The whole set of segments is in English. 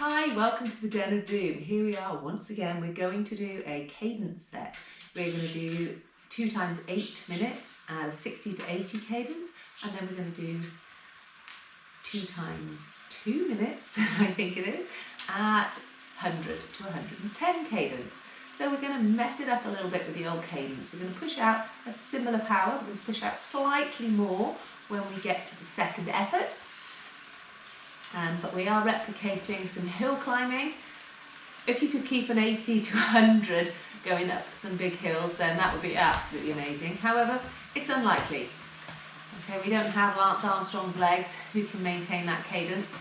Hi, welcome to the Den of Doom. Here we are once again. We're going to do a cadence set. We're going to do 2 times 8 minutes at a 60 to 80 cadence, and then we're going to do 2 times 2 minutes, I think it is, at 100 to 110 cadence. So we're going to mess it up a little bit with the old cadence. We're going to push out a similar power, we're going to push out slightly more when we get to the second effort. But we are replicating some hill climbing. If you could keep an 80 to 100 going up some big hills, then that would be absolutely amazing. However, it's unlikely. Okay, we don't have Lance Armstrong's legs who can maintain that cadence.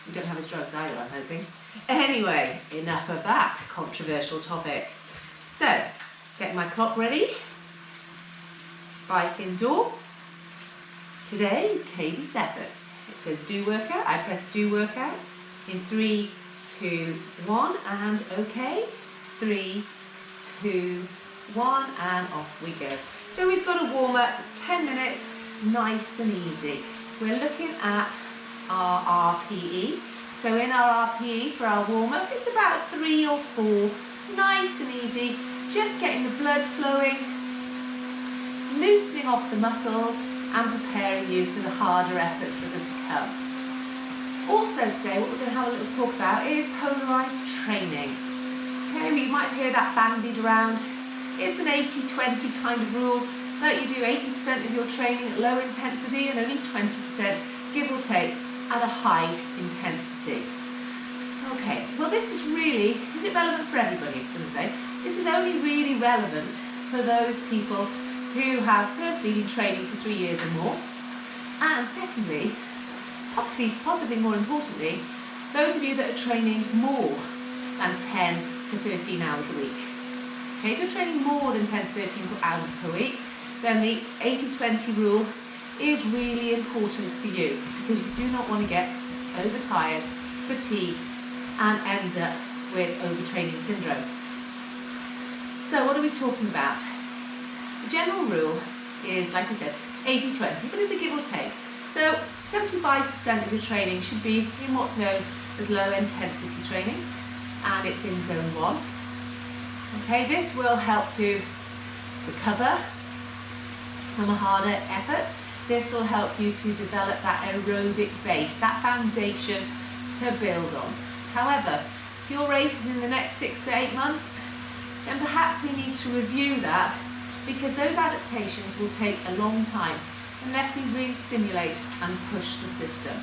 We don't have his drugs either, I'm hoping. Anyway, enough of that controversial topic. So, getting my clock ready. Bike indoor. Today's cadence efforts. It says do workout. I press do workout in 3, 2, 1 and OK. 3, 2, 1 and off we go. So we've got a warm up. It's 10 minutes, nice and easy. We're looking at our RPE. So in our RPE for our warm up, it's about 3 or 4, nice and easy. Just getting the blood flowing, loosening off the muscles, and preparing you for the harder efforts that are to come. Also today, what we're going to have a little talk about is polarized training. Okay, you might hear that bandied around. It's an 80-20 kind of rule, that you do 80% of your training at low intensity and only 20%, give or take, at a high intensity. Okay, well this is it relevant for everybody, I'm going to say? This is only really relevant for those people who have firstly been training for 3 years or more, and secondly, possibly more importantly, those of you that are training more than 10 to 13 hours a week. Okay, if you're training more than 10 to 13 hours per week, then the 80-20 rule is really important for you, because you do not want to get overtired, fatigued, and end up with overtraining syndrome. So what are we talking about? The general rule is, like I said, 80-20, but it's a give or take. So 75% of your training should be in what's known as low intensity training, and it's in zone 1. Okay, this will help to recover from the harder efforts. This will help you to develop that aerobic base, that foundation to build on. However, if your race is in the next 6 to 8 months, then perhaps we need to review that, because those adaptations will take a long time unless we really stimulate and push the system.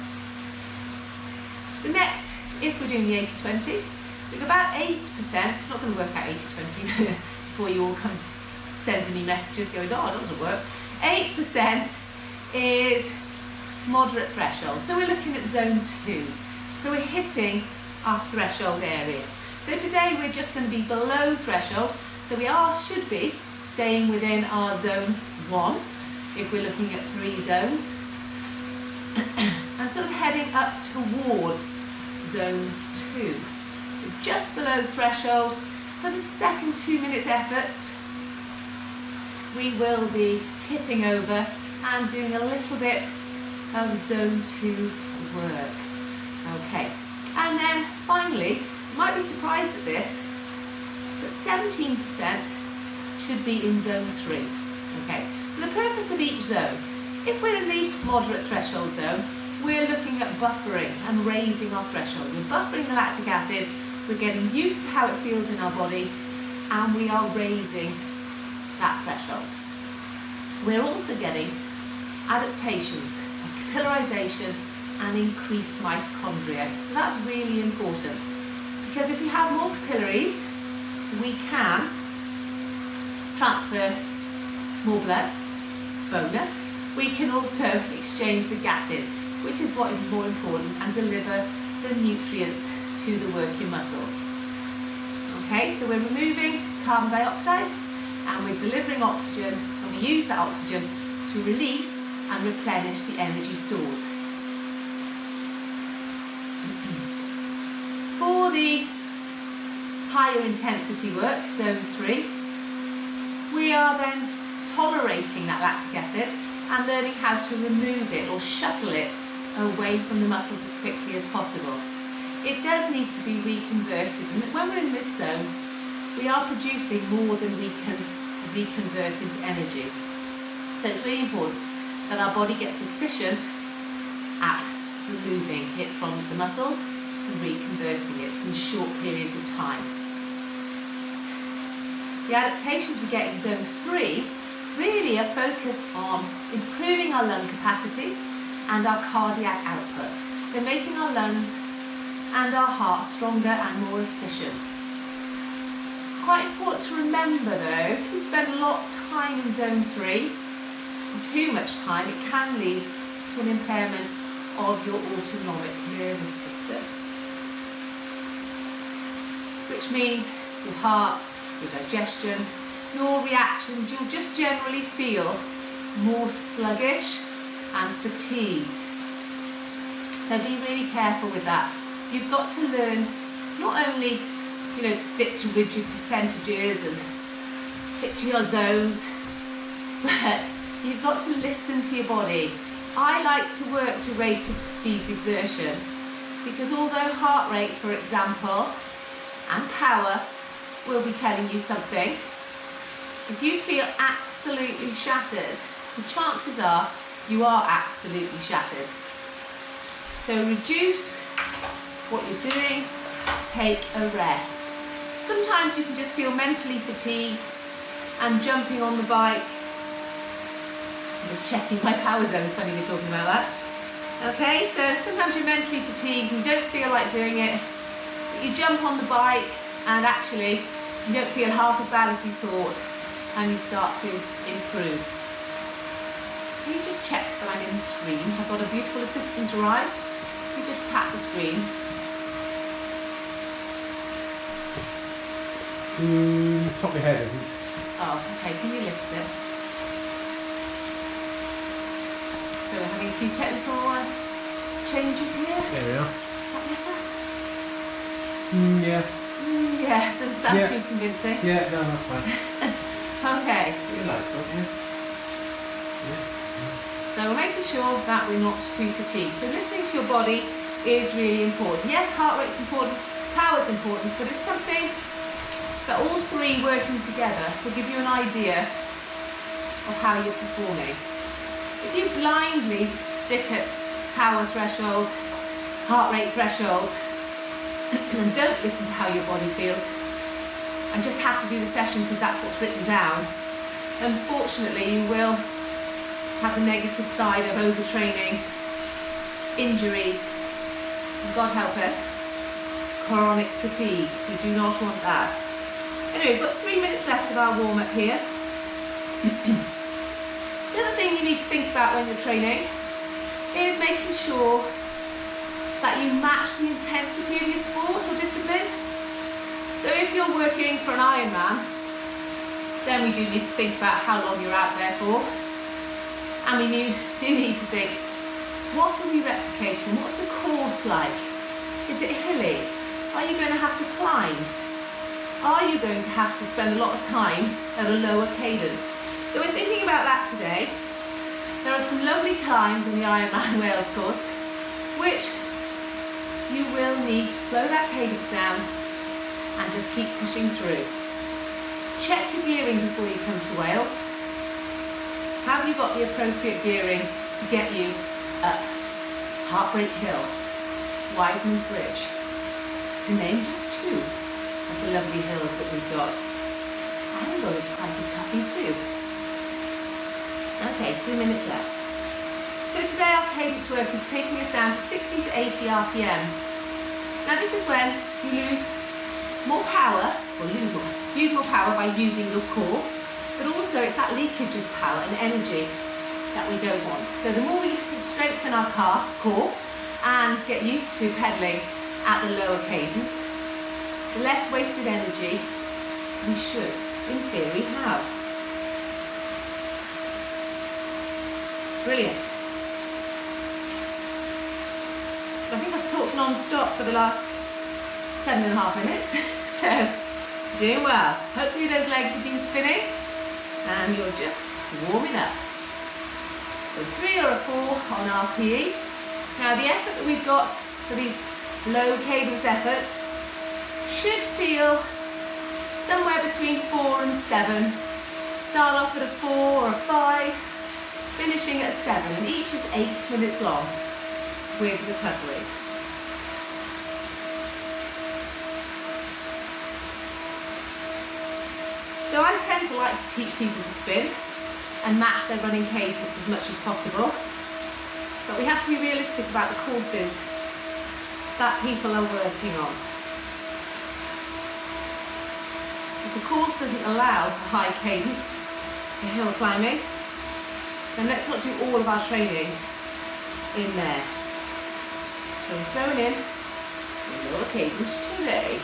The next, if we're doing the 80-20, we've got about 8%, it's not going to work out 80-20 before you all come sending me messages going, oh, it doesn't work. 8% is moderate threshold. So we're looking at zone 2. So we're hitting our threshold area. So today we're just going to be below threshold. So we should be staying within our zone 1, if we're looking at 3 zones, and sort of heading up towards zone 2. So just below threshold. For the second 2 minute efforts, we will be tipping over and doing a little bit of zone 2 work. Okay, and then finally, you might be surprised at this, but 17% should be in zone 3. Okay, so the purpose of each zone, if we're in the moderate threshold zone, we're looking at buffering and raising our threshold. We're buffering the lactic acid, we're getting used to how it feels in our body, and we are raising that threshold. We're also getting adaptations of capillarization and increased mitochondria. So that's really important, because if we have more capillaries, we can transfer more blood. Bonus, we can also exchange the gases, which is what is more important, and deliver the nutrients to the working muscles. Okay, so we're removing carbon dioxide and we're delivering oxygen, and we use that oxygen to release and replenish the energy stores. For the higher intensity work, zone 3, we are then tolerating that lactic acid and learning how to remove it or shuttle it away from the muscles as quickly as possible. it does need to be reconverted. And when we're in this zone, we are producing more than we can reconvert into energy. So it's really important that our body gets efficient at removing it from the muscles and reconverting it in short periods of time. The adaptations we get in zone 3 really are focused on improving our lung capacity and our cardiac output. So making our lungs and our heart stronger and more efficient. Quite important to remember though, if you spend a lot of time in zone 3, too much time, it can lead to an impairment of your autonomic nervous system. Which means your heart, your digestion, your reactions, you'll just generally feel more sluggish and fatigued. So be really careful with that. You've got to learn not only, to stick to rigid percentages and stick to your zones, but you've got to listen to your body. I like to work to rate of perceived exertion because although heart rate, for example, and power will be telling you something, if you feel absolutely shattered, the chances are you are absolutely shattered. So reduce what you're doing, take a rest. Sometimes you can just feel mentally fatigued and jumping on the bike. I'm just checking my power zone, it's funny we're talking about that. Okay, so sometimes you're mentally fatigued and you don't feel like doing it, but you jump on the bike and actually you don't feel half as bad as you thought and you start to improve. Can you just check that I'm in the screen? I've got a beautiful assistant arrived. You just tap the screen. Top of your head isn't. Oh, okay, can you lift it? So we're having a few technical changes here. There we are. Is that better? Yeah. Yeah, it doesn't sound too convincing. Yeah, no, that's fine. Okay. You're nice, aren't you? Yeah. So we're making sure that we're not too fatigued. So listening to your body is really important. Yes, heart rate's important, power's important, but it's something that all three working together will give you an idea of how you're performing. If you blindly stick at power thresholds, heart rate thresholds, and don't listen to how your body feels, and just have to do the session because that's what's written down, unfortunately you will have the negative side of overtraining, injuries, and God help us, chronic fatigue. We do not want that. Anyway, we've got 3 minutes left of our warm-up here. The other thing you need to think about when you're training is making sure that you match the intensity of your sport or discipline. So if you're working for an Ironman, then we do need to think about how long you're out there for. And we do need to think, what are we replicating? What's the course like? Is it hilly? Are you going to have to climb? Are you going to have to spend a lot of time at a lower cadence? So we're thinking about that today. There are some lovely climbs in the Ironman Wales course, which you will need to slow that cadence down and just keep pushing through. Check your gearing before you come to Wales. Have you got the appropriate gearing to get you up Heartbreak Hill, Wiseman's Bridge, to name just two of the lovely hills that we've got. Angle is quite a toughie too. Okay, 2 minutes left. So today our cadence work is taking us down to 60 to 80 RPM. Now this is when you lose more power, or use more power by using your core, but also it's that leakage of power and energy that we don't want. So the more we strengthen our core and get used to pedaling at the lower cadence, the less wasted energy we should, in theory, have. Brilliant. I think I've talked non-stop for the last 7.5 minutes, so doing well. Hopefully those legs have been spinning and you're just warming up. So 3 or a 4 on RPE. Now the effort that we've got for these low cadence efforts should feel somewhere between 4 and 7. Start off at a 4 or a 5, finishing at 7, and each is 8 minutes long with recovery. So I tend to like to teach people to spin and match their running cadence as much as possible. But we have to be realistic about the courses that people are working on. If the course doesn't allow for high cadence for hill climbing, then let's not do all of our training in there. So we're throwing in a lower cadence today.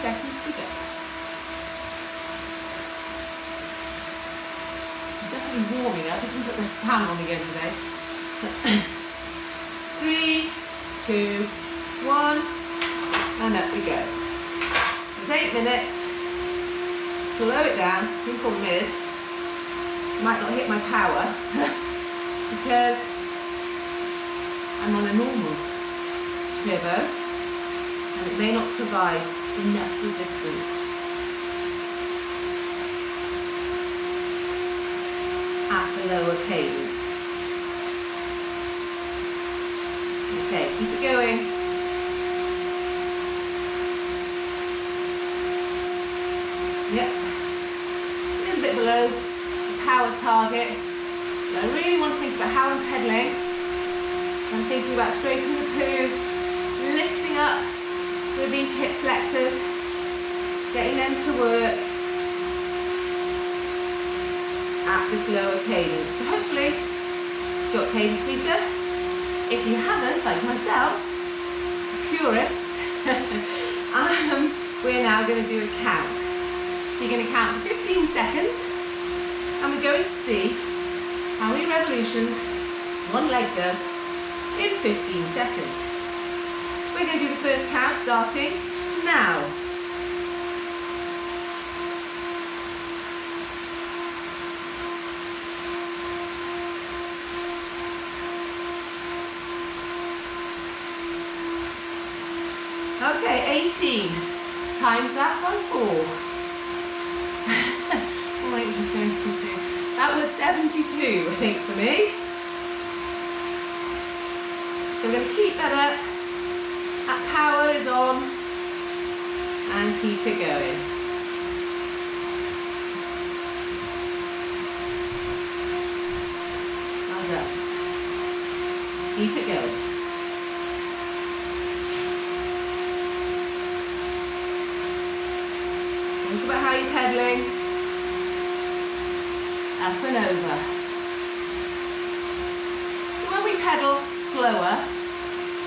Seconds to go. I'm definitely warming up. I didn't put the fan on again today. 3, 2, 1, and up we go. It's 8 minutes. Slow it down. The problem is, I might not hit my power because I'm on a normal turbo, and it may not provide enough resistance at a lower cadence. Okay, keep it going. Yep, a little bit below the power target. But I really want to think about how I'm pedaling. I'm thinking about straightening the poo, lifting up with these hip flexors, getting them to work at this lower cadence. So hopefully you've got cadence meter. If you haven't, like myself, a purist, we're now going to do a count. So you're going to count for 15 seconds, and we're going to see how many revolutions one leg does in 15 seconds. We're going to do the first count starting now. Okay, 18 times that by 4. That was 72, I think, for me. So we're going to keep that up. That power is on, and keep it going. Well done. Keep it going. Think about how you're pedaling. Up and over. So when we pedal slower,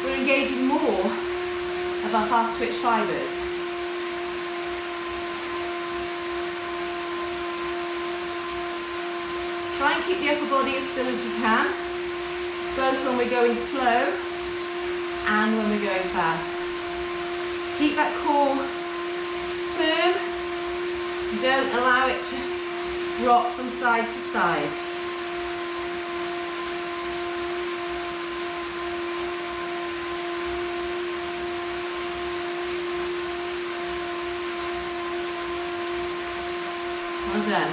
we're engaging more of our fast twitch fibres. Try and keep the upper body as still as you can, both when we're going slow and when we're going fast. Keep that core firm. Don't allow it to rock from side to side. Well done.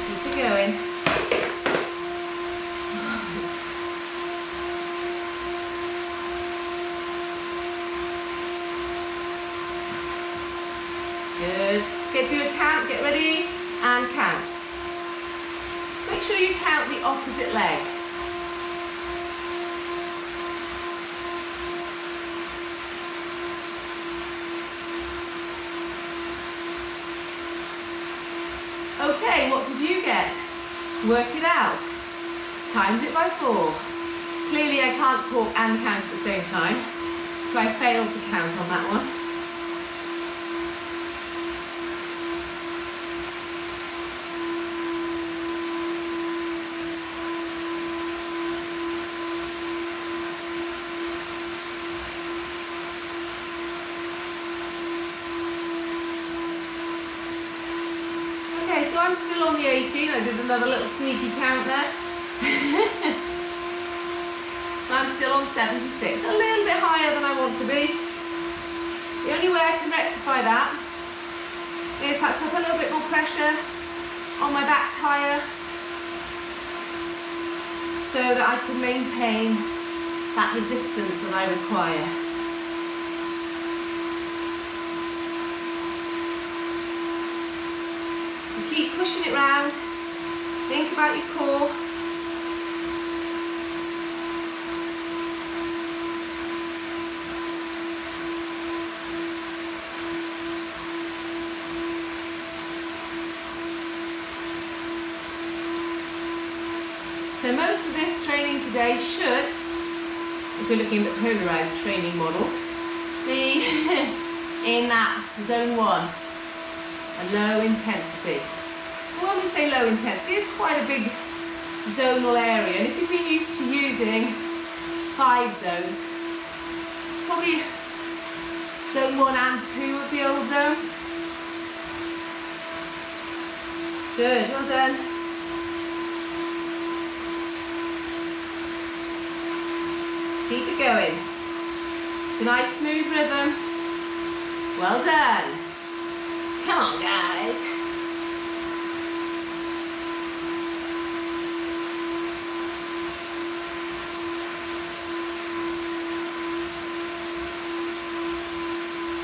Keep it going. Good. Get to a count, get ready, and count. Make sure you count the opposite leg. Okay, what did you get? Work it out. Times it by 4. Clearly I can't talk and count at the same time, so I failed to count on that one. I'm still on the 18. I did another little sneaky count there. I'm still on 76, a little bit higher than I want to be. The only way I can rectify that is perhaps put a little bit more pressure on my back tyre so that I can maintain that resistance that I require. So keep pushing it round, think about your core. So most of this training today should, if we're looking at the polarized training model, be in that zone 1, a low intensity. Well, when we say low intensity, it's quite a big zonal area, and if you've been used to using 5 zones, probably zone 1 and 2 of the old zones. Good, well done. Keep it going. It's a nice smooth rhythm. Well done. Come on, guys.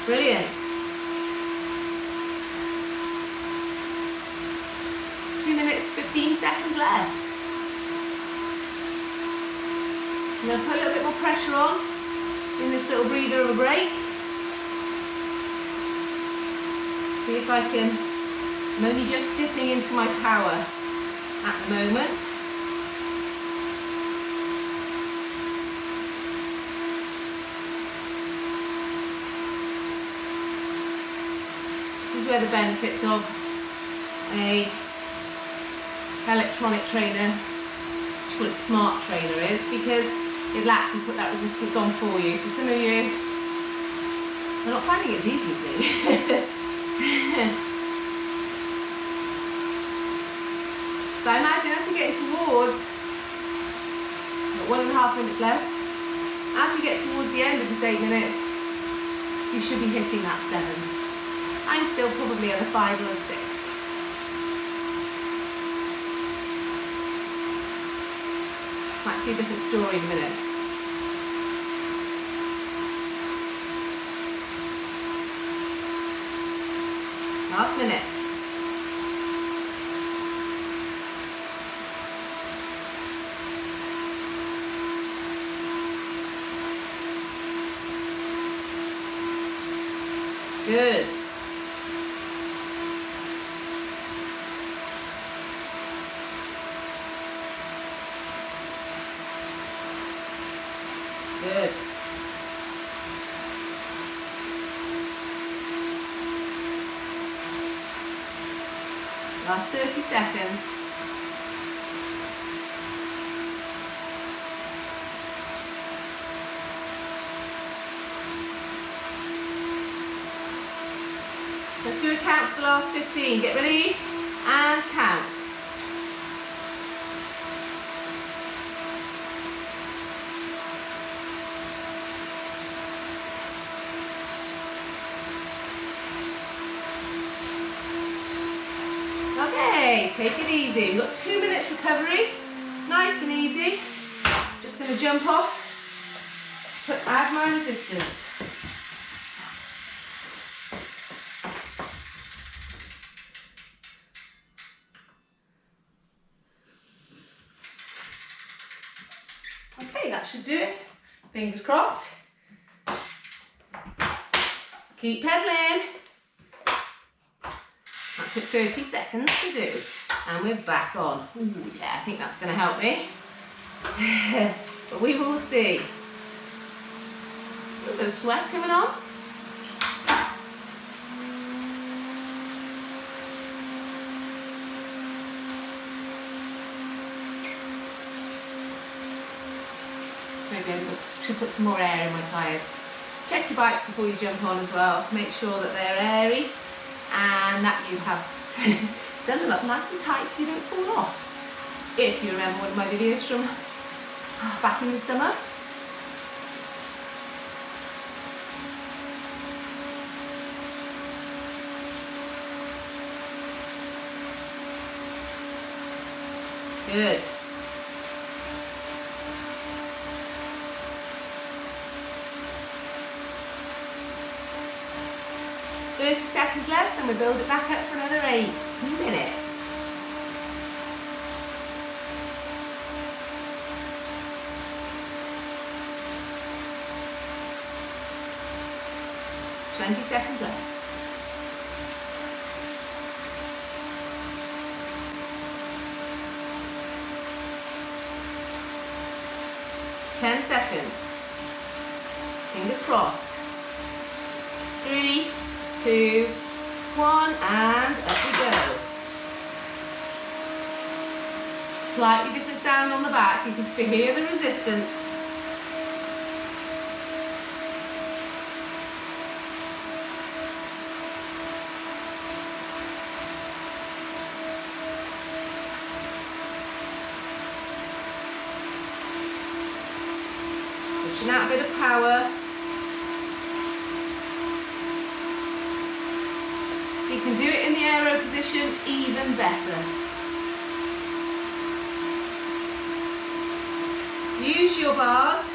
Brilliant. 2 minutes, 15 seconds left. I'm going to put a little bit more pressure on in this little breather of a break. See if I can, I'm only just dipping into my power at the moment. This is where the benefits of a electronic trainer, which call it smart trainer, is because it'll actually put that resistance on for you. So some of you are not finding it as easy as me. So I imagine as we're getting towards, 1.5 minutes left, as we get towards the end of this 8 minutes, you should be hitting that 7. I'm still probably at a 5 or a 6. Might see a different story in a minute. Last minute. Good. Good. Last 30 seconds. Let's do a count for the last 15. Get ready and count. Okay, take it easy. We've got 2 minutes recovery. Nice and easy. Just going to jump off, add my resistance. Okay, that should do it. Fingers crossed. Keep pedaling. That took 30 seconds to do. And we're back on. Ooh, yeah, I think that's going to help me. But we will see. A little bit of sweat coming on. Maybe I should put some more air in my tyres. Check your bikes before you jump on as well. Make sure that they're airy and that you have Done them up nice and tight so you don't fall off. If you remember one of my videos from back in the summer. Good. Seconds left and we build it back up for another 8 minutes. Twenty seconds left. Ten seconds. Fingers crossed. 3, 2, 1, and up we go. Slightly different sound on the back. You can hear the resistance. Pushing out a bit of power. You can do it in the aero position even better. Use your bars,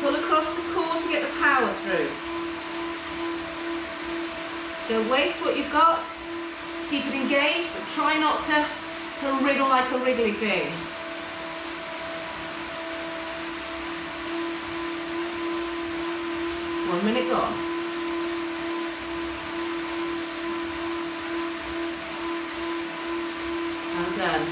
pull across the core to get the power through. Don't waste what you've got, keep it engaged, but try not to wriggle like a wriggly thing. One minute gone. Well done.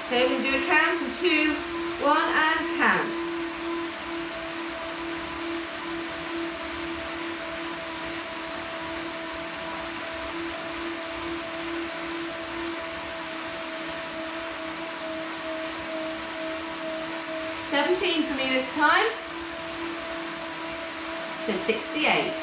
Okay, we can do a count in 2, 1, and count. $17 for me this time. So 68.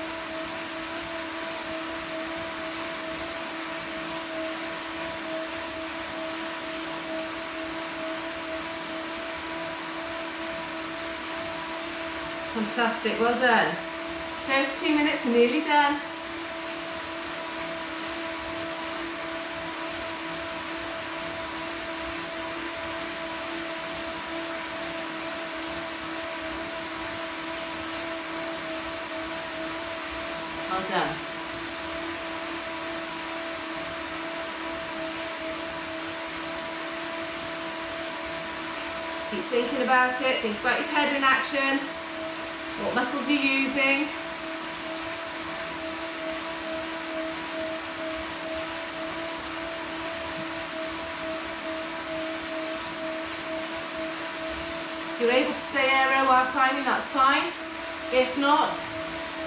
Fantastic, well done. Those 2 minutes, nearly done. Well done. Keep thinking about it, think about your pedaling action, what muscles you're using. If you're able to stay aero while climbing, that's fine. If not,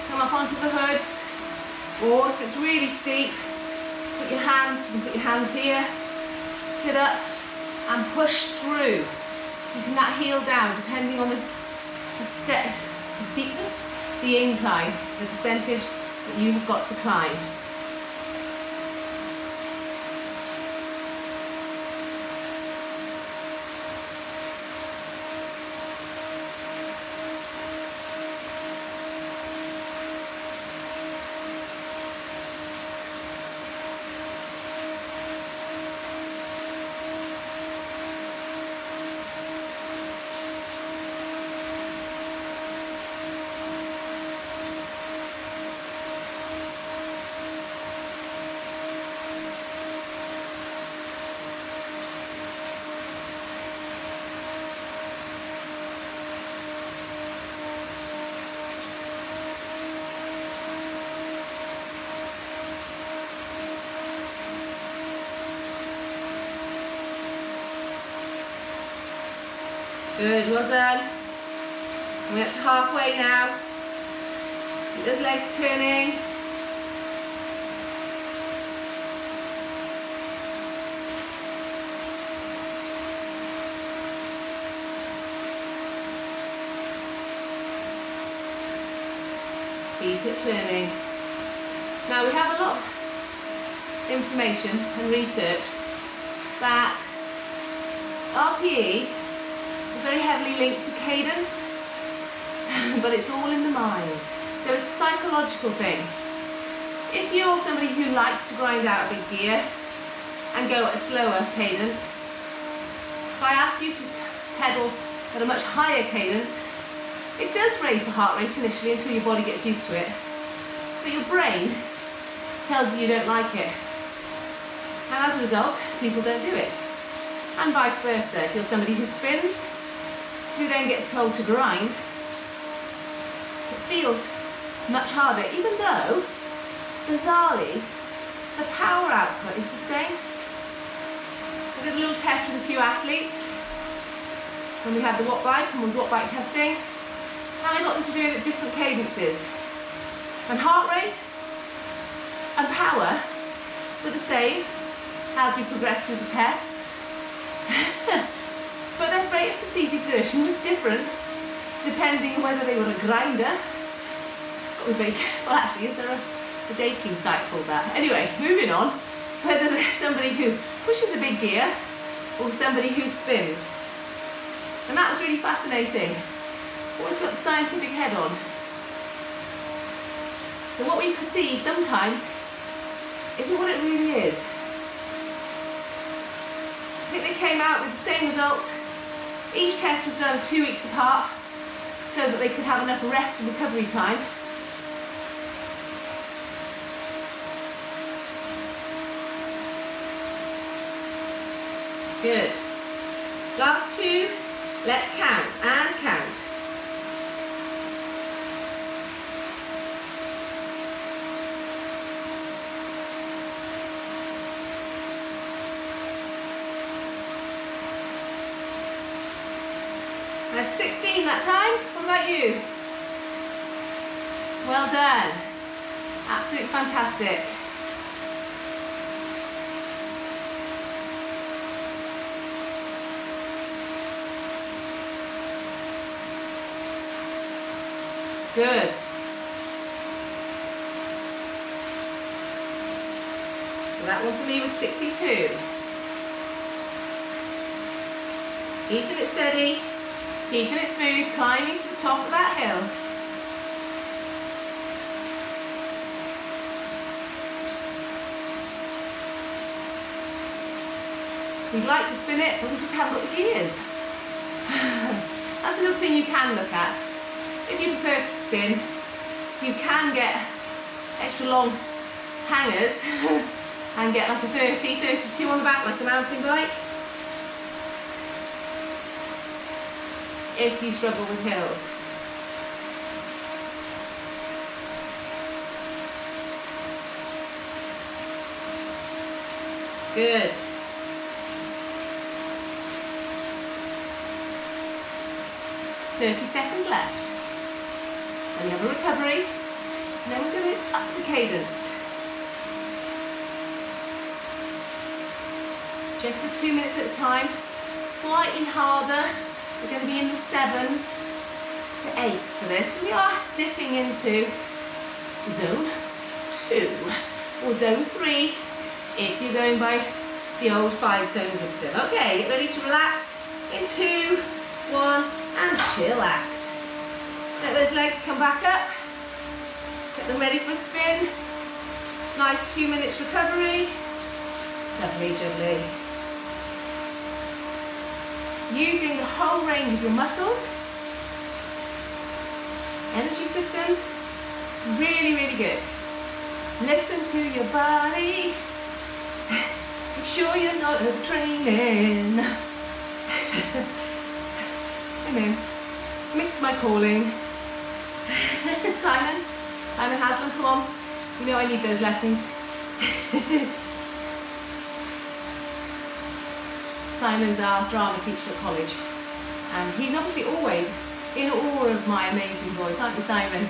come up onto the hoods, or if it's really steep, you can put your hands here, sit up and push through, keeping that heel down depending on the steepness, the incline, the percentage that you've got to climb. Good, well done. We're up to halfway now. Keep those legs turning. Keep it turning. Now we have a lot of information and research that RPE is very heavily linked to cadence, but it's all in the mind. So it's a psychological thing. If you're somebody who likes to grind out a big gear and go at a slower cadence, if I ask you to pedal at a much higher cadence, it does raise the heart rate initially until your body gets used to it. But your brain tells you you don't like it. And as a result, people don't do it. And vice versa. If you're somebody who spins, who then gets told to grind, it feels much harder, even though, bizarrely, the power output is the same. I did a little test with a few athletes when we had the watt bike and was watt bike testing, and I got them to do it at different cadences. And heart rate and power were the same as we progressed through the tests. But their rate of perceived exertion was different depending on whether they were a grinder. Got me very, well actually, is there a dating site called that? Anyway, moving on. Whether they're somebody who pushes a big gear or somebody who spins. And that was really fascinating. Always got the scientific head on. So what we perceive sometimes isn't what it really is. I think they came out with the same results. Each test was done 2 weeks apart so that they could have enough rest and recovery time. Good. Last two, let's count and count. That's 16 that time. What about you? Well done. Absolutely fantastic. Good. So that one for me was 62. Keeping it steady, keeping it smooth, climbing to the top of that hill. We'd like to spin it, but we just haven't got the gears. That's another thing you can look at. If you prefer to spin, you can get extra long hangers and get like a 30, 32 on the back like a mountain bike. If you struggle with hills. Good. "30 seconds left. Then we have a recovery, and then we're going to up the cadence. Just for 2 minutes at a time, slightly harder. We're going to be in the 7s to 8s for this. We are dipping into zone 2 or zone 3 if you're going by the old 5-zone system. Okay, get ready to relax in 2, 1, and chillax. Let those legs come back up. Get them ready for a spin. Nice 2 minutes recovery. Lovely jubbly. Using the whole range of your muscles, energy systems, really, really good. Listen to your body. Make sure you're not overtraining. Amen. Missed my calling. Simon Haslam, come on. You know I need those lessons. Simon's our drama teacher at college, and he's obviously always in awe of my amazing voice, aren't you, Simon?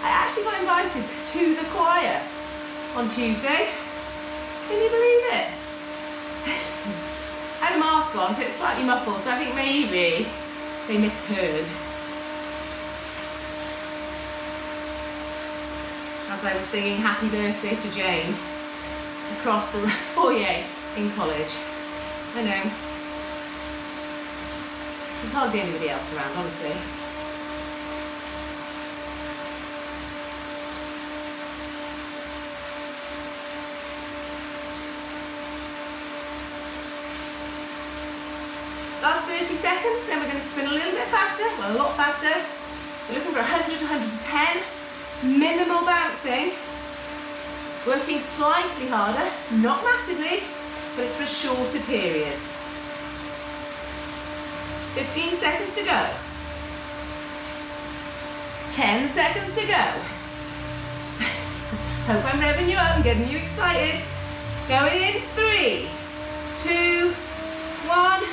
I actually got invited to the choir on Tuesday. Can you believe it? I had a mask on, so it's slightly muffled, so I think maybe they misheard. as I was singing Happy Birthday to Jane across the foyer in college. I know. There's hardly anybody else around, honestly. Last 30 seconds, then we're going to spin a little bit faster, well, a lot faster. We're looking for 100 to 110. Minimal bouncing. Working slightly harder, not massively, but it's for a shorter period. 15 seconds to go. 10 seconds to go. Hope I'm revving you up and getting you excited. Going in, 3, 2, 1.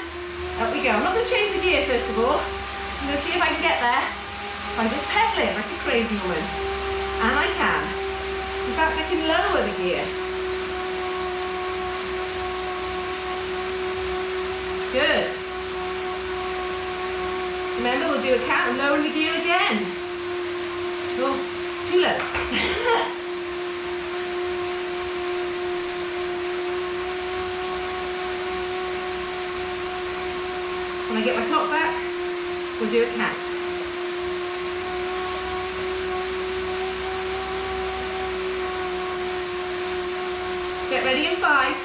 Up we go. I'm not going to change the gear first of all. I'm going to see if I can get there by just pedaling like a crazy woman. And I can. In fact, I can lower the gear. Good. Remember, we'll do a count and lower the gear again. Oh, too low. When I get my clock back, we'll do a count. Get ready in 5.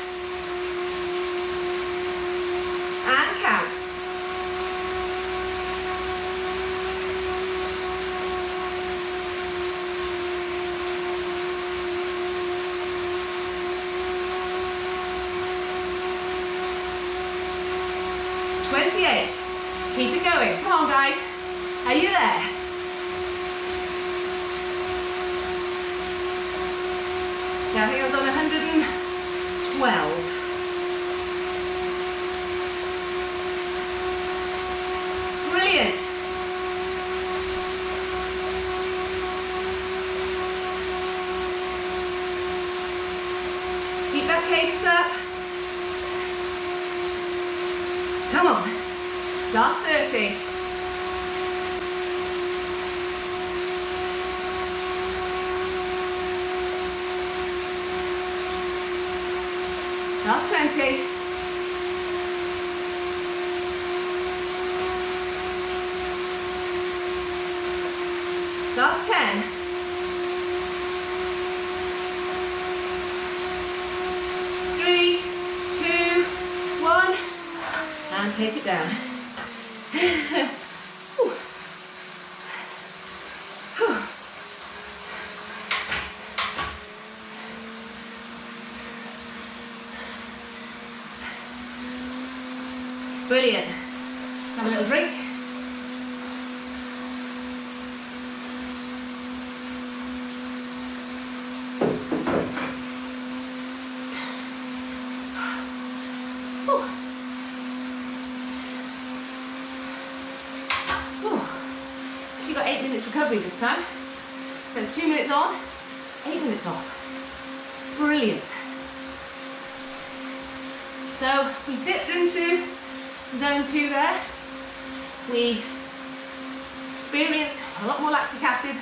And count. Keep it going. Come on, guys. Are you there? So I think I was on 112. Brilliant. Keep that cadence up. Come on. Last 30. Last 20. Last 10. Three, two, one, and take it down. Brilliant. Have a little drink. Actually got 8 minutes recovery this time. So it's 2 minutes on, 8 minutes off. Brilliant. So we dipped into zone 2 there. We experienced a lot more lactic acid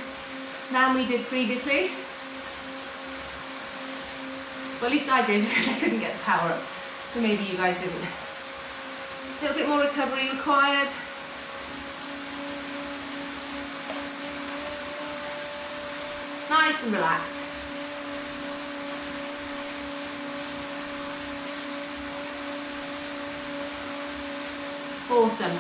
than we did previously. Well, at least I did because I couldn't get the power up. So maybe you guys didn't. A little bit more recovery required. Nice and relaxed. Awesome.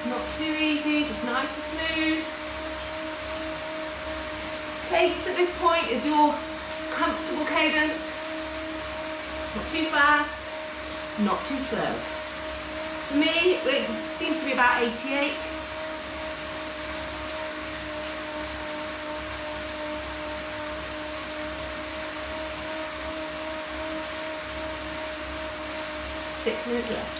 Not too easy, just nice and smooth. Cadence at this point is your comfortable cadence. Not too fast, not too slow. For me, it seems to be about 88. Six minutes left.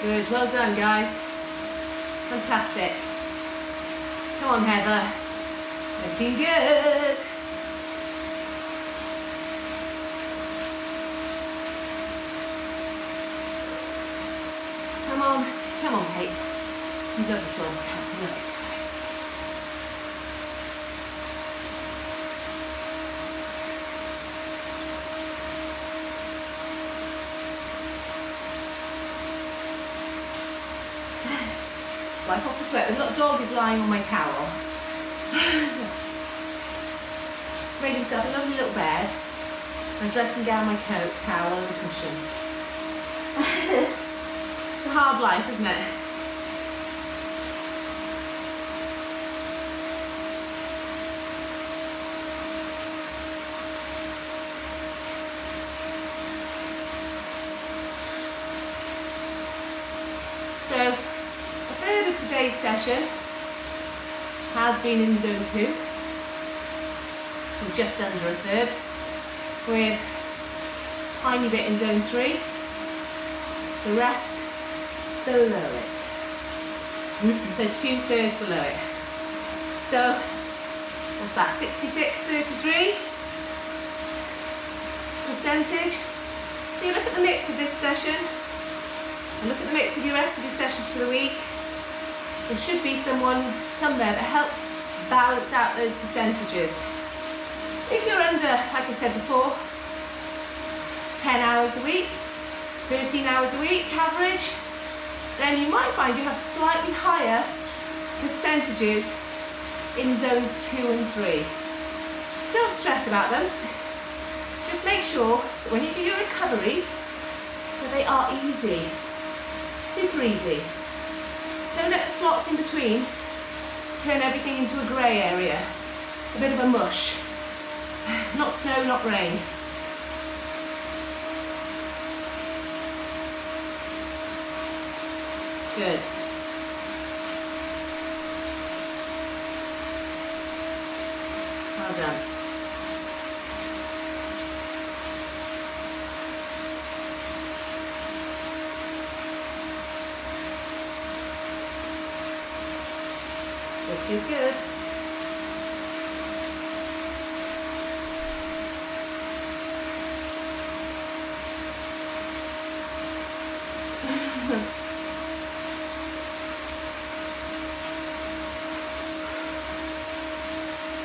Good, well done guys. Fantastic. Come on Heather. Looking good. Come on Kate. You love this one. You love it. Wipe off the sweat. The little dog is lying on my towel. He's made himself a lovely little bed. I'm dressing down my coat, towel and a cushion. It's a hard life, isn't it? So, a third of today's session has been in zone 2, or just under a third, with a tiny bit in zone 3, the rest below it. So 2/3 below it. So, what's that, 66-33 percentage? So you look at the mix of this session, and look at the mix of your rest of your sessions for the week. There should be somewhere that help balance out those percentages. If you're under, like I said before, 10 hours a week, 13 hours a week average, then you might find you have slightly higher percentages in zones 2 and 3. Don't stress about them. Just make sure that when you do your recoveries, that they are easy. Super easy. Don't let the slots in between turn everything into a grey area. A bit of a mush. Not snow, not rain. Good. Well done. Good, good.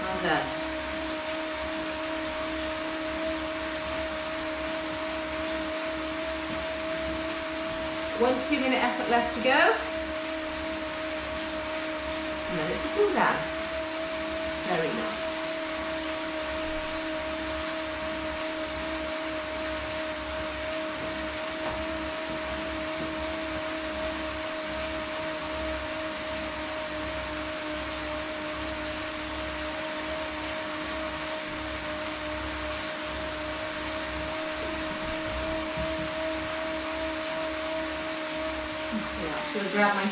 Well done. One 2-minute effort left to go. And then it's the cool down. Very nice. Yeah, I'm just going to grab my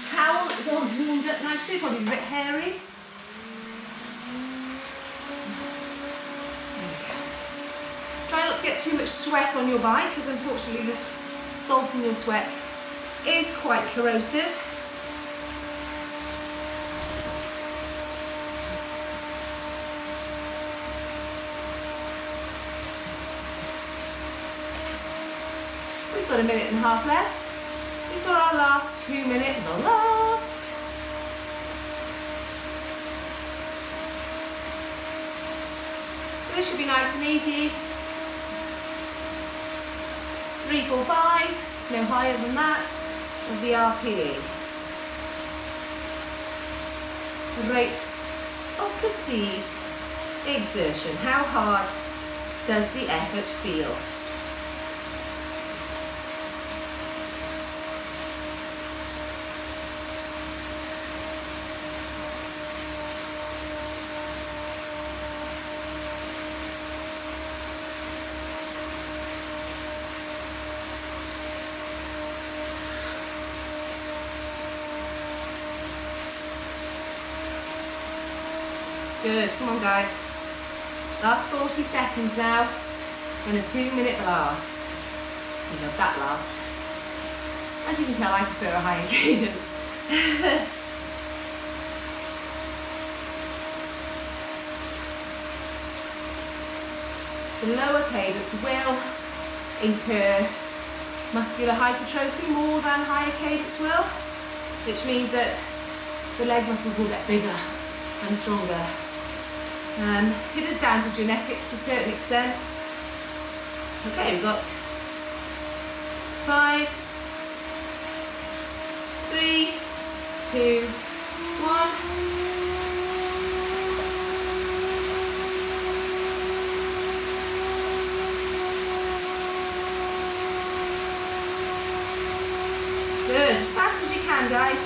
towel. The dog's warmed up nicely, probably a bit hairy. Try not to get too much sweat on your bike, because unfortunately this salt in your sweat is quite corrosive. We've got 1.5 minutes left. We've got our last 2 minutes, the last. So this should be nice and easy. 3, 4, 5, no higher than that of the RPE. The rate of perceived exertion. How hard does the effort feel? Good, come on guys. Last 40 seconds now, and a 2-minute last. I love that last. As you can tell, I prefer a higher cadence. The lower cadence will incur muscular hypertrophy more than higher cadence will, which means that the leg muscles will get bigger and stronger. It is down to genetics to a certain extent. Okay, we've got 5, 3, 2, 1. Good, as fast as you can, guys.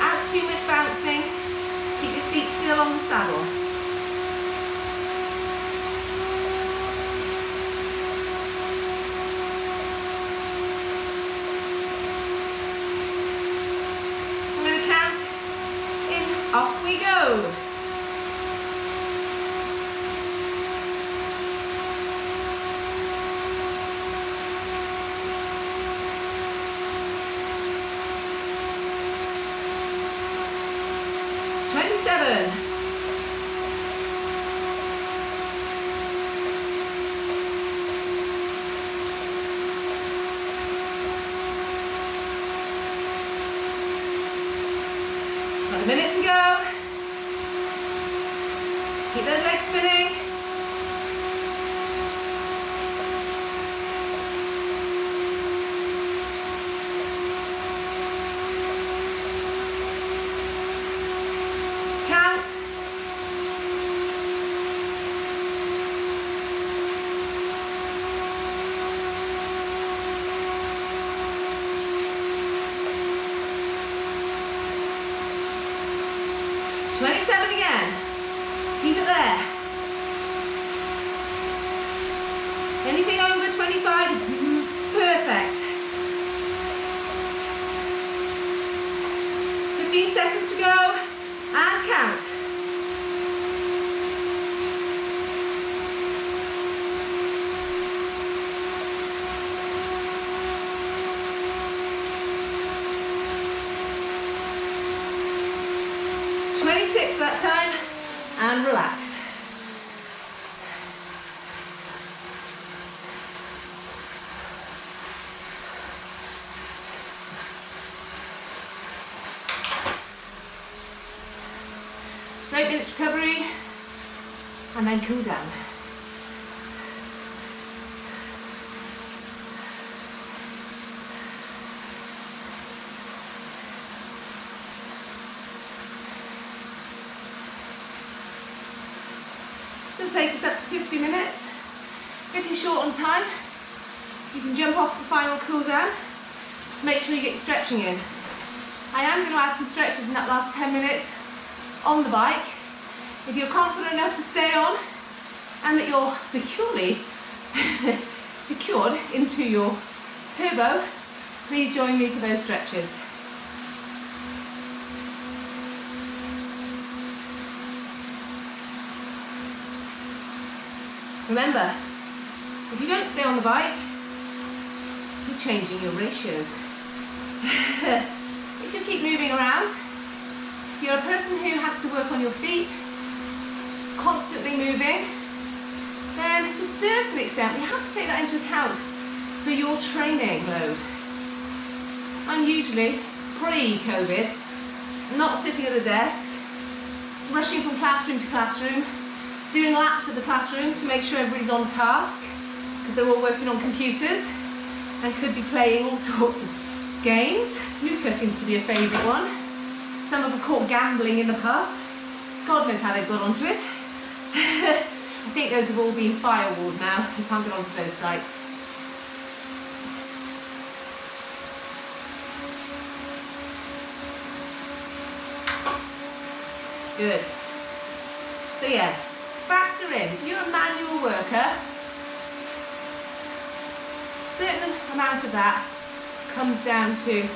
Out too much bouncing. Keep your seat still on the saddle. I'm going to count in, off we go. Got a minute to go. Keep those legs spinning. Count. Again. Keep it there. Anything over 25 is perfect. 15 seconds to go and count. That time, and relax. So 8 minutes recovery, and then cool down. It'll take us up to 50 minutes. If you're short on time, you can jump off the final cool down. Make sure you get your stretching in. I am going to add some stretches in that last 10 minutes on the bike. If you're confident enough to stay on and that you're securely secured into your turbo, please join me for those stretches. Remember, if you don't stay on the bike, you're changing your ratios. If you keep moving around, if you're a person who has to work on your feet, constantly moving, then to a certain extent, we have to take that into account for your training load. I'm usually, pre-COVID, not sitting at a desk, rushing from classroom to classroom, doing laps of the classroom to make sure everybody's on task, because they're all working on computers and could be playing all sorts of games. Snooker seems to be a favourite one. Some have been caught gambling in the past. God knows how they've got onto it. I think those have all been firewalled now. You can't get onto those sites. Good. So yeah, factor in, if you're a manual worker, a certain amount of that comes down to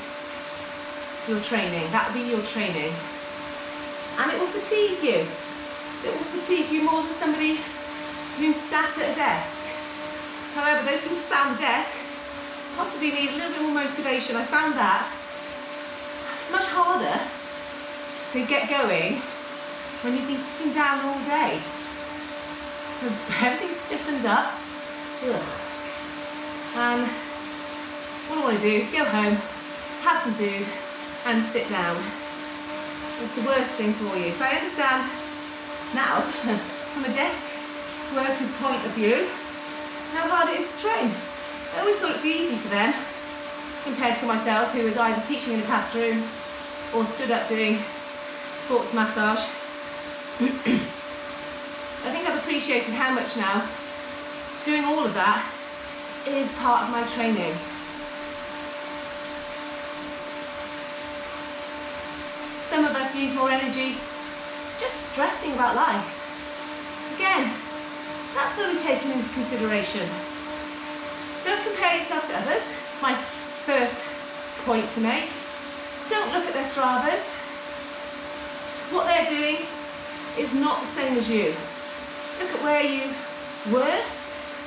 your training. That will be your training. And it will fatigue you. It will fatigue you more than somebody who's sat at a desk. However, those people sat at a desk possibly need a little bit more motivation. I found that it's much harder to get going when you've been sitting down all day. Everything stiffens up. Ugh. And what I want to do is go home, have some food, and sit down. It's the worst thing for you. So I understand now, from a desk worker's point of view, how hard it is to train. I always thought it was easy for them, compared to myself, who was either teaching in a classroom or stood up doing sports massage. I think I've appreciated how much now doing all of that is part of my training. Some of us use more energy just stressing about life. Again, that's got to be taken into consideration. Don't compare yourself to others. It's my first point to make. Don't look at their Stravas. What they're doing is not the same as you. Look at where you were,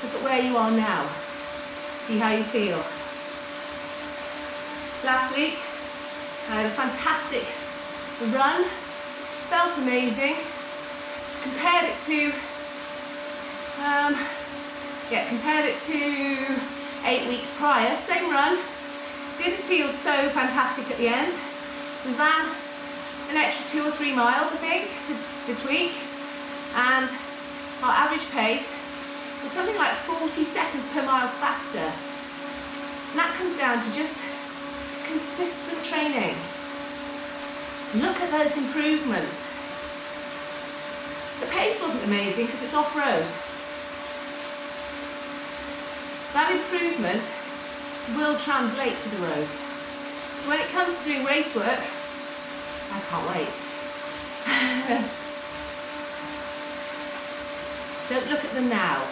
look at where you are now. See how you feel. Last week, I had a fantastic run, felt amazing. Compared it to 8 weeks prior, same run, didn't feel so fantastic at the end. We ran an extra 2 or 3 miles, I think, this week, and our average pace was something like 40 seconds per mile faster. And that comes down to just consistent training. Look at those improvements. The pace wasn't amazing because it's off-road. That improvement will translate to the road. So when it comes to doing race work, I can't wait. Don't look at them now.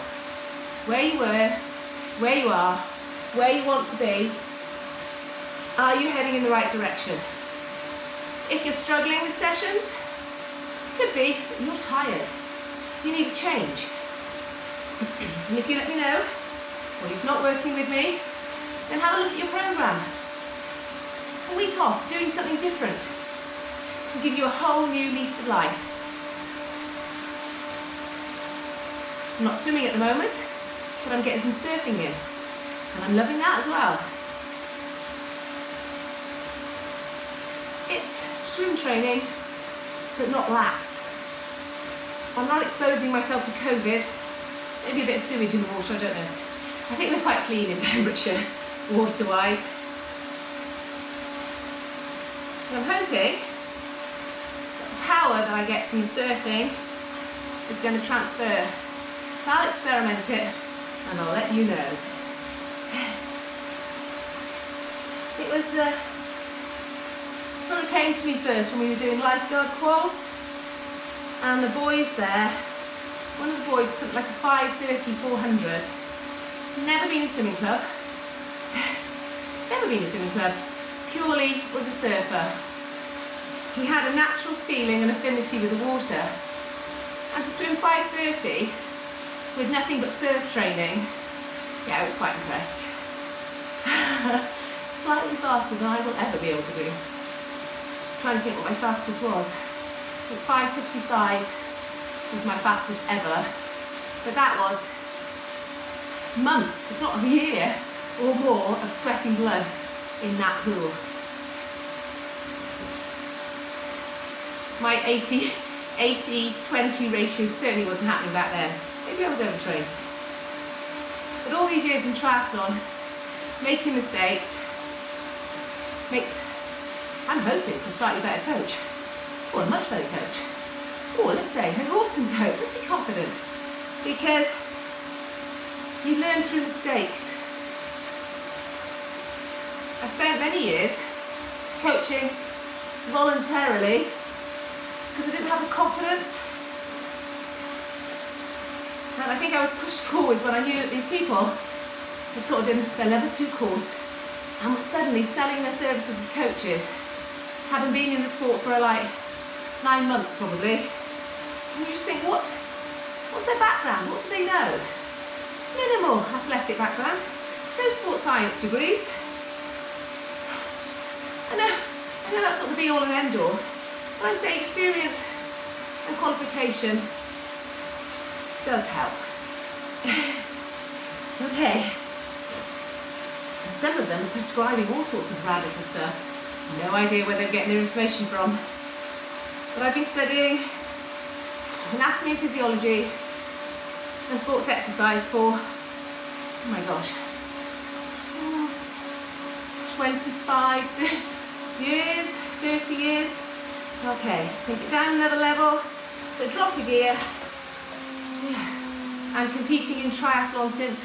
Where you were, where you are, where you want to be. Are you heading in the right direction? If you're struggling with sessions, could be that you're tired. You need a change. And if you let me know, or you're not working with me, then have a look at your program. A week off, doing something different, will give you a whole new lease of life. I'm not swimming at the moment, but I'm getting some surfing in, and I'm loving that as well. It's swim training, but not lax. I'm not exposing myself to COVID, maybe a bit of sewage in the water, I don't know. I think we're quite clean in Pembrokeshire, water-wise. And I'm hoping that the power that I get from the surfing is going to transfer. So I'll experiment it and I'll let you know. It was sort of came to me first when we were doing lifeguard quals, and the boys there, one of the boys, something like a 5:30, 400, never been in a swimming club, purely was a surfer. He had a natural feeling and affinity with the water, and to swim 5:30 with nothing but surf training, yeah, I was quite impressed. Slightly faster than I will ever be able to do. I'm trying to think what my fastest was. I think 5:55 was my fastest ever, but that was months, if not a year or more, of sweating blood in that pool. My 80-20 ratio certainly wasn't happening back then. Maybe I was overtrained. But all these years in triathlon, making mistakes, I'm hoping, for a slightly better coach, or a much better coach, or let's say an awesome coach. Let's be confident, because you learn through mistakes. I spent many years coaching voluntarily because I didn't have the confidence, and I think I was pushed forwards when I knew that these people had sort of done their level 2 course and were suddenly selling their services as coaches, having been in the sport for like 9 months probably. And you just think, what's their background? What do they know? Minimal athletic background, no sports science degrees. I know that's not the be all and end all, but I'd say experience and qualification does help. Okay. Some of them are prescribing all sorts of radical stuff. No idea where they're getting their information from. But I've been studying anatomy and physiology and sports exercise for, oh my gosh, 25 years, 30 years. Okay, take it down another level. So drop a gear. I'm competing in triathlon since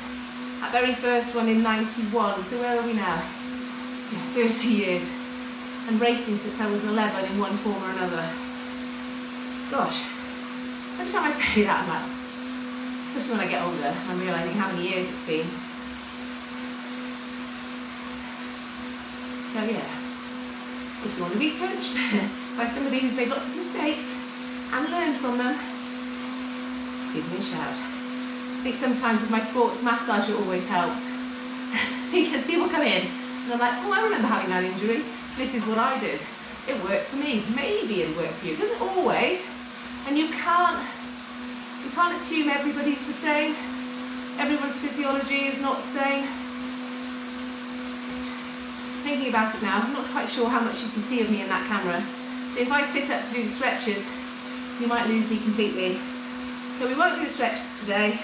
that very first one in 91. So where are we now? 30 years. And racing since I was 11 in one form or another. Gosh, every time I say that I'm like, especially when I get older, I'm realising how many years it's been. So yeah, if you want to be coached by somebody who's made lots of mistakes and learned from them, give me a shout. I think sometimes with my sports massage it always helps. Because people come in and I'm like, oh, I remember having that injury. This is what I did. It worked for me. Maybe it'll work for you. It doesn't always. And you can't assume everybody's the same. Everyone's physiology is not the same. Thinking about it now, I'm not quite sure how much you can see of me in that camera. So if I sit up to do the stretches, you might lose me completely. So we won't do the stretches today.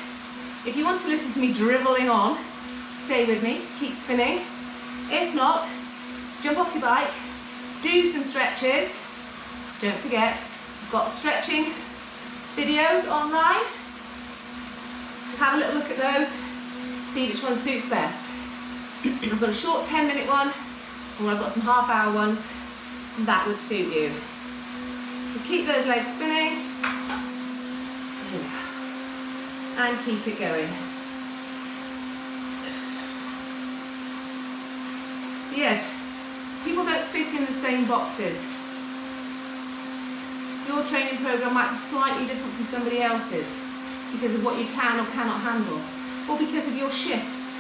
If you want to listen to me drivelling on, stay with me, keep spinning. If not, jump off your bike, do some stretches. Don't forget, I've got stretching videos online. Have a little look at those, see which one suits best. I've got a short 10-minute one, or I've got some half-hour ones, and that would suit you. So keep those legs spinning, and keep it going. So yes, people don't fit in the same boxes. Your training program might be slightly different from somebody else's because of what you can or cannot handle, or because of your shifts,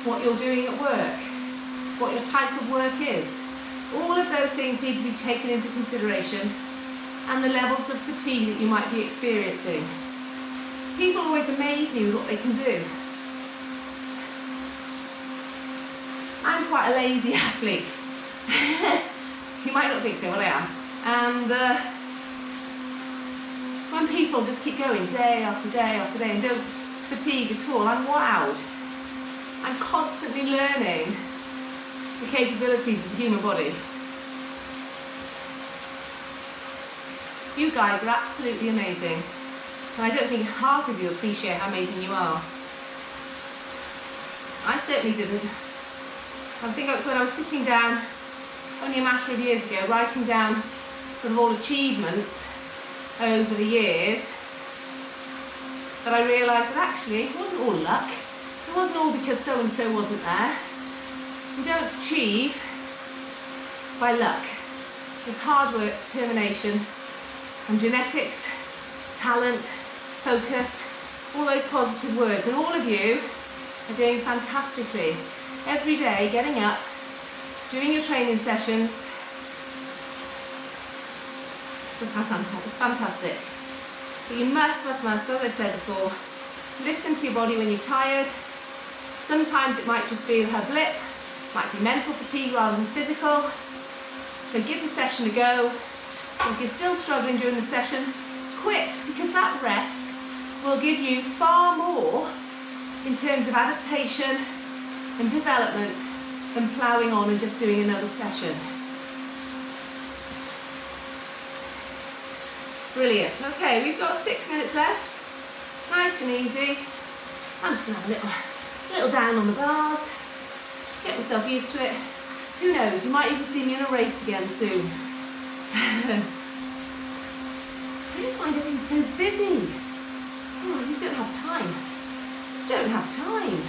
what you're doing at work, what your type of work is. All of those things need to be taken into consideration, and the levels of fatigue that you might be experiencing. People always amaze me with what they can do. I'm quite a lazy athlete. You might not think so, but I am. And when people just keep going day after day after day and don't fatigue at all, I'm wowed. I'm constantly learning the capabilities of the human body. You guys are absolutely amazing. And I don't think half of you appreciate how amazing you are. I certainly didn't. I think it was when I was sitting down, only a matter of years ago, writing down sort of all achievements over the years, that I realised that actually it wasn't all luck. It wasn't all because so-and-so wasn't there. You don't achieve by luck. It's hard work, determination, and genetics, talent, focus, all those positive words. And all of you are doing fantastically. Every day, getting up, doing your training sessions. It's fantastic. But you must, as I've said before, listen to your body when you're tired. Sometimes it might just be a blip, might be mental fatigue rather than physical. So give the session a go. If you're still struggling during the session, quit, because that rest will give you far more in terms of adaptation and development than ploughing on and just doing another session. Brilliant. Okay, we've got 6 minutes left. Nice and easy. I'm just going to have a little down on the bars. Get myself used to it. Who knows, you might even see me in a race again soon. I just find everything so busy. Oh, I just don't have time. Just don't have time.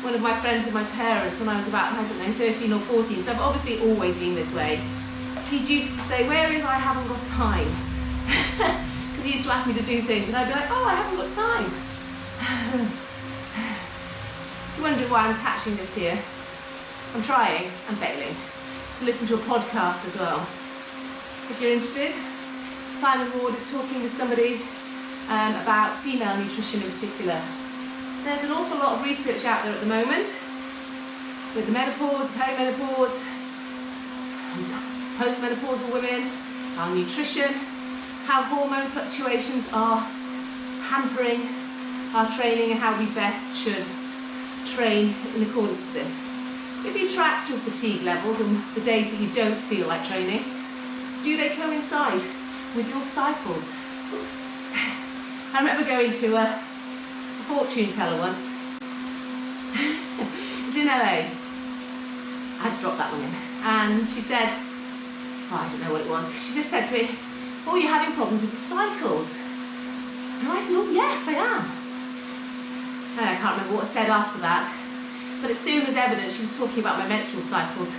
One of my friends and my parents, when I was about, I don't know, 13 or 14, so I've obviously always been this way. He used to say, where is I haven't got time? Because he used to ask me to do things, and I'd be like, oh, I haven't got time. You're wondering why I'm catching this here. I'm trying and failing to listen to a podcast as well. If you're interested, Simon Ward is talking with somebody about female nutrition in particular. There's an awful lot of research out there at the moment with the menopause, perimenopause, postmenopausal women, our nutrition, how hormone fluctuations are hampering our training and how we best should train in accordance to this. If you tracked your fatigue levels and the days that you don't feel like training, do they coincide with your cycles? I remember going to a fortune teller once. It's in LA. I had to drop that one in. And she said, oh, I don't know what it was. She just said to me, oh, you're having problems with your cycles. And I said, oh, yes, I am. And I can't remember what was said after that. But as soon as evident, she was talking about my menstrual cycles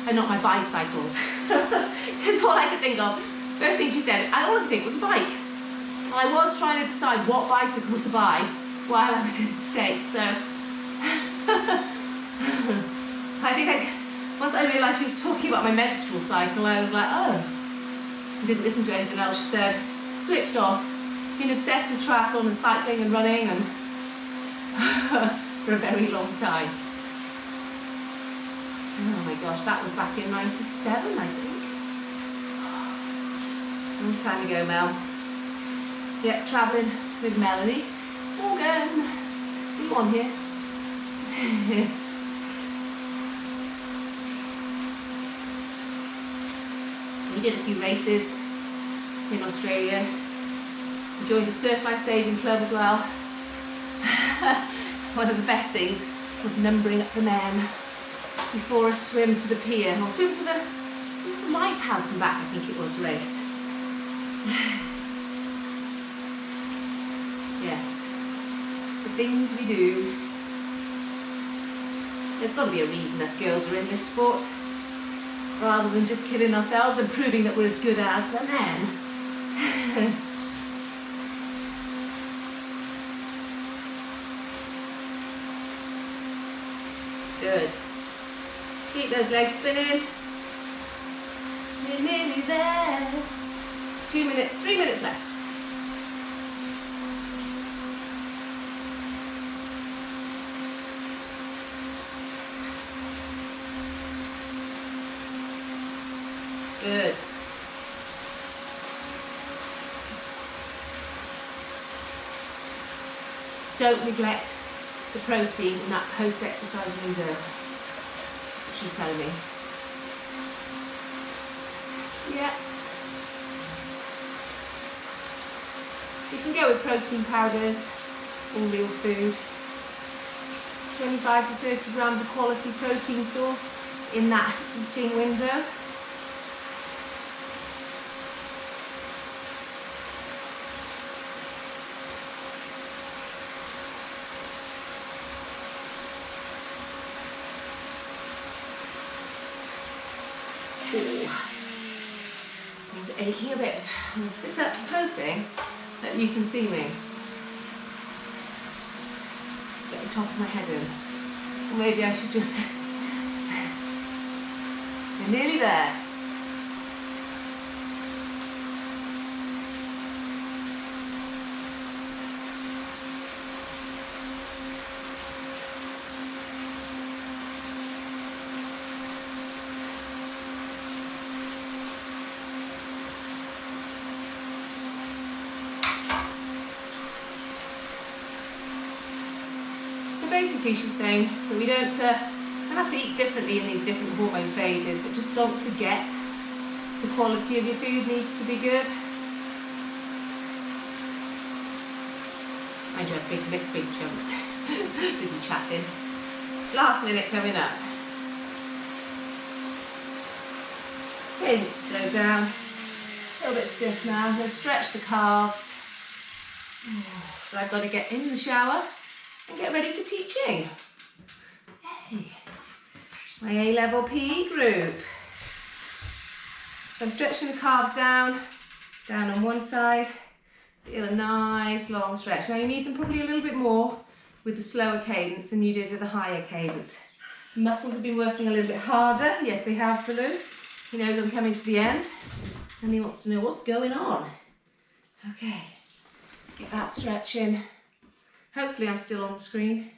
and not my bicycles. Because all I could think of, first thing she said, all I could think was a bike. And I was trying to decide what bicycle to buy while I was in the States. So I think once I realised she was talking about my menstrual cycle, I was like, oh. I didn't listen to anything else she said. Switched off. Been obsessed with triathlon and cycling and running and for a very long time. Oh my gosh, that was back in 97, I think. Long time ago, Mel. Yep, travelling with Melanie. Morgan, are you on here? We did a few races in Australia. We joined a surf life saving club as well. One of the best things was numbering up the men before a swim to the pier, or swim to the lighthouse and back, I think it was, race. Yes, the things we do. There's got to be a reason us girls are in this sport, rather than just killing ourselves and proving that we're as good as the men. Good. Keep those legs spinning. We're nearly there. 2 minutes, 3 minutes left. Good. Don't neglect the protein in that post-exercise window. That's what she's telling me. Yeah. You can go with protein powders or real food. 25 to 30 grams of quality protein source in that eating window. It's aching a bit. I'm going to sit up hoping that you can see me. Get the top of my head in. Or maybe I should just... We're nearly there. Basically, she's saying that we don't have to eat differently in these different hormone phases, but just don't forget the quality of your food needs to be good. Mind you, I've missed big chunks. Busy chatting. Last minute coming up. Okay, just slow down. A little bit stiff now. I'm going to stretch the calves. But I've got to get in the shower and get ready for teaching. Yay. My A-level PE group. So I'm stretching the calves down on one side. Feel a nice long stretch. Now you need them probably a little bit more with the slower cadence than you did with the higher cadence. The muscles have been working a little bit harder. Yes, they have, Baloo. He knows I'm coming to the end and he wants to know what's going on. Okay, get that stretch in. Hopefully I'm still on the screen.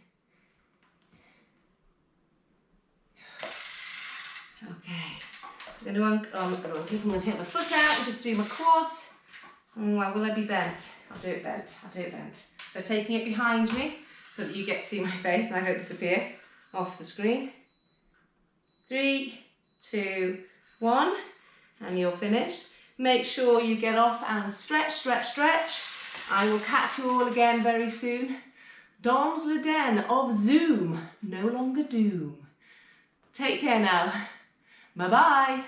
Okay, I'm going to take my foot out and just do my quads. Why will I be bent? I'll do it bent. I'll do it bent. So taking it behind me so that you get to see my face and I don't disappear off the screen. 3, 2, 1, and you're finished. Make sure you get off and stretch, stretch, stretch. I will catch you all again very soon. Dans le den of Zoom, no longer doom. Take care now. Bye-bye.